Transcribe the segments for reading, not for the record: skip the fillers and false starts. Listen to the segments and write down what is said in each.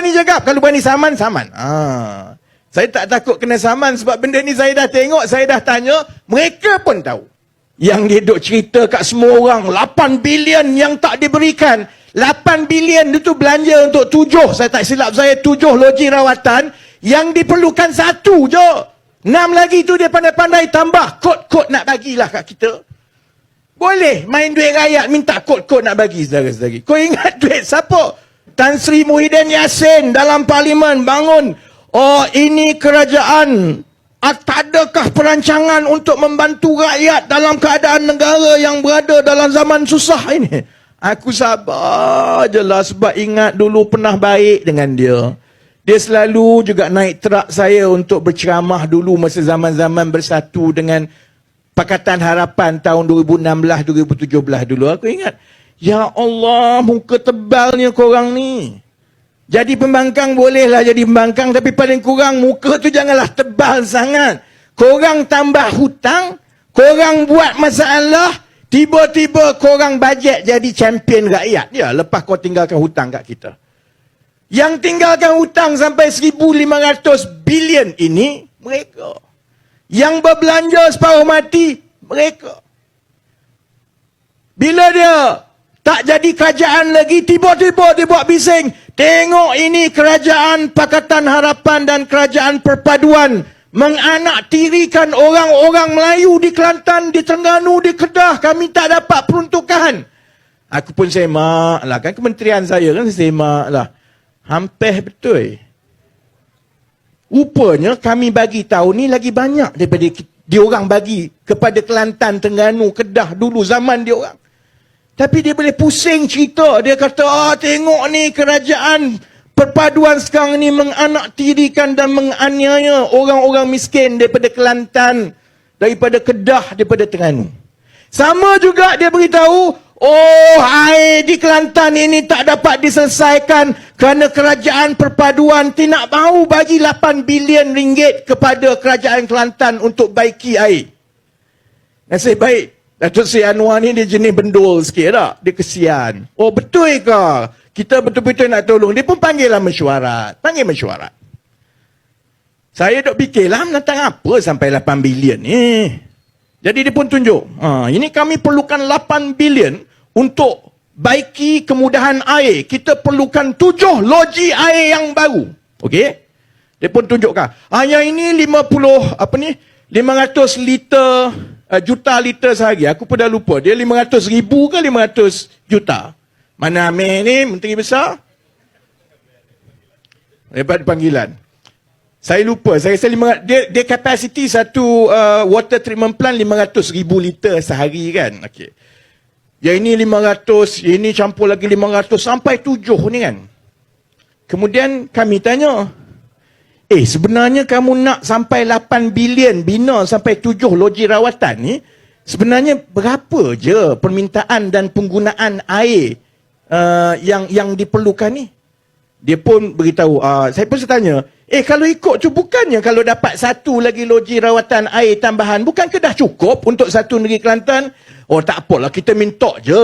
berani cakap, kalau berani saman, saman. Saya tak takut kena saman sebab benda ni saya dah tengok, saya dah tanya, mereka pun tahu. Yang dia duk cerita kat semua orang, 8 bilion yang tak diberikan. 8 bilion itu belanja untuk 7, saya tak silap saya, 7 loji rawatan, yang diperlukan 1 je. 6 lagi tu dia pandai-pandai tambah, kod-kod nak bagilah kat kita. Boleh main duit rakyat, minta kod-kod nak bagi, saudara-saudari. Kau ingat duit siapa? Tan Sri Muhyiddin Yassin dalam parlimen bangun, oh ini kerajaan, tak adakah perancangan untuk membantu rakyat dalam keadaan negara yang berada dalam zaman susah ini? Aku sabar je lah sebab ingat dulu pernah baik dengan dia. Dia selalu juga naik truk saya untuk berceramah dulu masa zaman-zaman bersatu dengan Pakatan Harapan tahun 2016-2017 dulu. Aku ingat, ya Allah, muka tebalnya korang ni. Jadi pembangkang bolehlah jadi pembangkang, tapi paling kurang muka tu janganlah tebal sangat. Korang tambah hutang, korang buat masalah, tiba-tiba korang bajet jadi champion rakyat. Ya, lepas kau tinggalkan hutang kat kita. Yang tinggalkan hutang sampai 1,500 bilion ini, mereka. Yang berbelanja separuh mati, mereka. Bila dia tak jadi kerajaan lagi, tiba-tiba dia buat bising. Tengok ini kerajaan Pakatan Harapan dan kerajaan perpaduan menganaktirikan orang-orang Melayu di Kelantan, di Terengganu, di Kedah. Kami tak dapat peruntukan. Aku pun semak lah. Kan kementerian saya kan semak lah. Hampir betul. Rupanya kami bagi tahu ni lagi banyak daripada diorang bagi kepada Kelantan, Terengganu, Kedah dulu zaman diorang. Tapi dia boleh pusing cerita. Dia kata, tengok ni kerajaan perpaduan sekarang ni menganaktirikan dan menganiaya orang-orang miskin daripada Kelantan, daripada Kedah, daripada Terengganu. Sama juga dia beritahu, air di Kelantan ini tak dapat diselesaikan kerana kerajaan perpaduan tidak mahu bagi 8 bilion ringgit kepada kerajaan Kelantan untuk baiki air. Nasib baik. Datuk Seri Anwar ni dia jenis bendul sikit tak? Dia kesian. Oh betul ke? Kita betul-betul nak tolong. Dia pun panggillah mesyuarat. Panggil mesyuarat. Saya duk fikirlah menentang apa sampai 8 bilion ni. Jadi dia pun tunjuk. Ini kami perlukan 8 bilion untuk baiki kemudahan air. Kita perlukan 7 loji air yang baru. Okey? Dia pun tunjukkan. Yang ini 500 liter, juta liter sehari. Aku pun dah lupa. Dia 500,000 ke 500 juta? Mana Amir ni, Menteri Besar? Hebat panggilan. Saya lupa. Dia kapasiti satu water treatment plant 500,000 liter sehari kan. Okey. Yang ini 500, yang ini campur lagi 500 sampai 7 ni kan. Kemudian kami tanya, sebenarnya kamu nak sampai 8 bilion bina sampai 7 loji rawatan ni, sebenarnya berapa je permintaan dan penggunaan air yang diperlukan ni? Dia pun beritahu, saya pun tanya, kalau ikut tu bukannya kalau dapat 1 lagi loji rawatan air tambahan, bukankah dah cukup untuk satu negeri Kelantan? Tak apalah, kita minta je.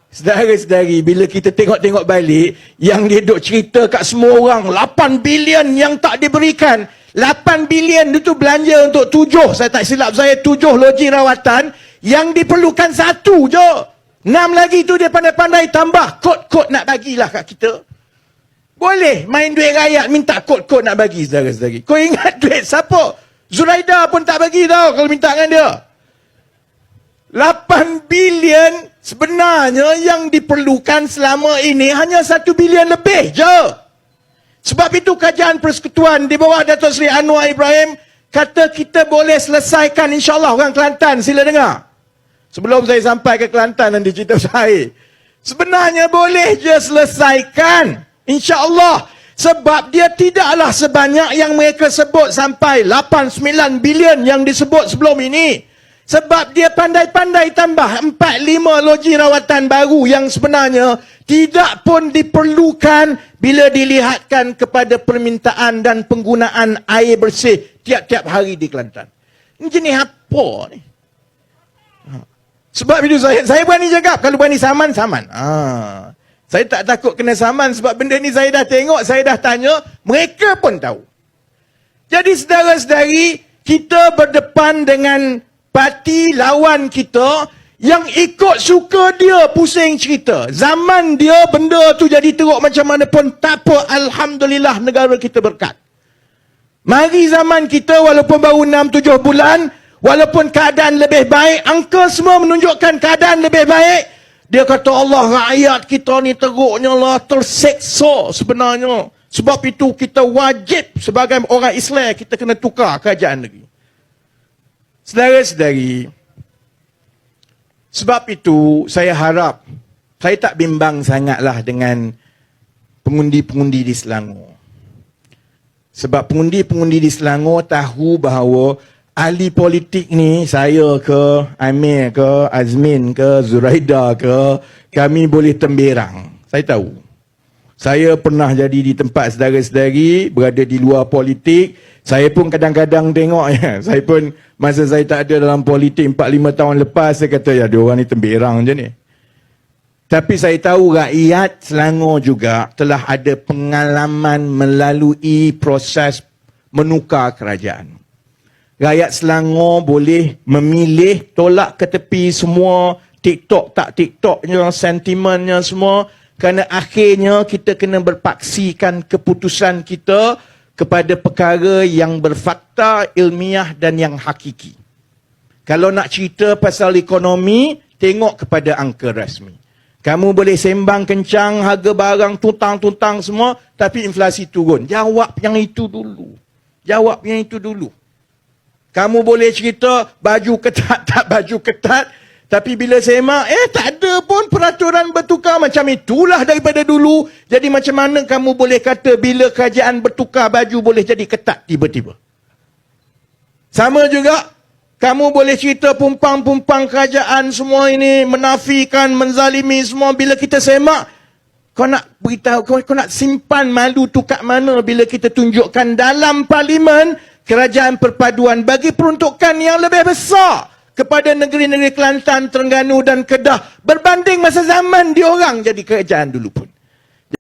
Saudara-saudari, bila kita tengok-tengok balik, yang dia duk cerita kat semua orang, 8 bilion yang tak diberikan. 8 bilion itu belanja untuk 7, saya tak silap saya, 7 loji rawatan, yang diperlukan 1 je. 6 lagi tu dia pandai-pandai tambah, kod-kod nak bagilah kat kita. Boleh main duit rakyat, minta kod-kod nak bagi, saudara-saudari. Kau ingat duit siapa? Zuraida pun tak bagi tau kalau minta dengan dia. 8 bilion sebenarnya yang diperlukan selama ini hanya 1 bilion lebih je. Sebab itu kajian persekutuan di bawah Datuk Seri Anwar Ibrahim kata kita boleh selesaikan insyaAllah orang Kelantan. Sila dengar. Sebelum saya sampai ke Kelantan nanti cerita saya. Sebenarnya boleh je selesaikan. InsyaAllah. Sebab dia tidaklah sebanyak yang mereka sebut sampai 8-9 bilion yang disebut sebelum ini. Sebab dia pandai-pandai tambah 4-5 loji rawatan baru yang sebenarnya tidak pun diperlukan bila dilihatkan kepada permintaan dan penggunaan air bersih tiap-tiap hari di Kelantan. Ini jenis apa ni? Sebab itu saya berani cakap, kalau berani saman, saman. Saya tak takut kena saman sebab benda ni saya dah tengok, saya dah tanya, mereka pun tahu. Jadi saudara-saudari, kita berdepan dengan parti lawan kita yang ikut suka dia pusing cerita. Zaman dia benda tu jadi teruk macam mana pun tak apa, alhamdulillah negara kita berkat. Mari zaman kita walaupun baru 6-7 bulan, walaupun keadaan lebih baik, angka semua menunjukkan keadaan lebih baik. Dia kata Allah, rakyat kita ni teruknya lah, terseksa sebenarnya. Sebab itu kita wajib sebagai orang Islam, kita kena tukar kerajaan negeri. Saudara-saudari, sebab itu saya harap, saya tak bimbang sangatlah dengan pengundi-pengundi di Selangor. Sebab pengundi-pengundi di Selangor tahu bahawa ahli politik ni, saya ke, Amir ke, Azmin ke, Zuraida ke, kami boleh temberang. Saya tahu. Saya pernah jadi di tempat saudara-saudari, berada di luar politik. Saya pun kadang-kadang tengok, ya. Saya pun, masa saya tak ada dalam politik 4-5 tahun lepas, saya kata, ya, dia orang ni temberang je ni. Tapi saya tahu rakyat Selangor juga telah ada pengalaman melalui proses menukar kerajaan. Rakyat Selangor boleh memilih, tolak ke tepi semua TikTok tak TikToknya, sentimennya semua, kerana akhirnya kita kena berpaksikan keputusan kita kepada perkara yang berfakta, ilmiah dan yang hakiki. Kalau nak cerita pasal ekonomi, tengok kepada angka rasmi. Kamu boleh sembang kencang, harga barang tutang-tutang semua, tapi inflasi turun. Jawab yang itu dulu. Jawab yang itu dulu. Kamu boleh cerita baju ketat, tak baju ketat. Tapi bila semak, tak ada pun peraturan bertukar macam itulah daripada dulu. Jadi macam mana kamu boleh kata bila kerajaan bertukar baju boleh jadi ketat tiba-tiba? Sama juga, kamu boleh cerita pumpang-pumpang kerajaan semua ini menafikan, menzalimi semua. Bila kita semak, kau nak beritahu, kau nak simpan malu tu kat mana bila kita tunjukkan dalam parlimen kerajaan perpaduan bagi peruntukan yang lebih besar kepada negeri-negeri Kelantan, Terengganu dan Kedah berbanding masa zaman diorang jadi kerajaan dulu pun.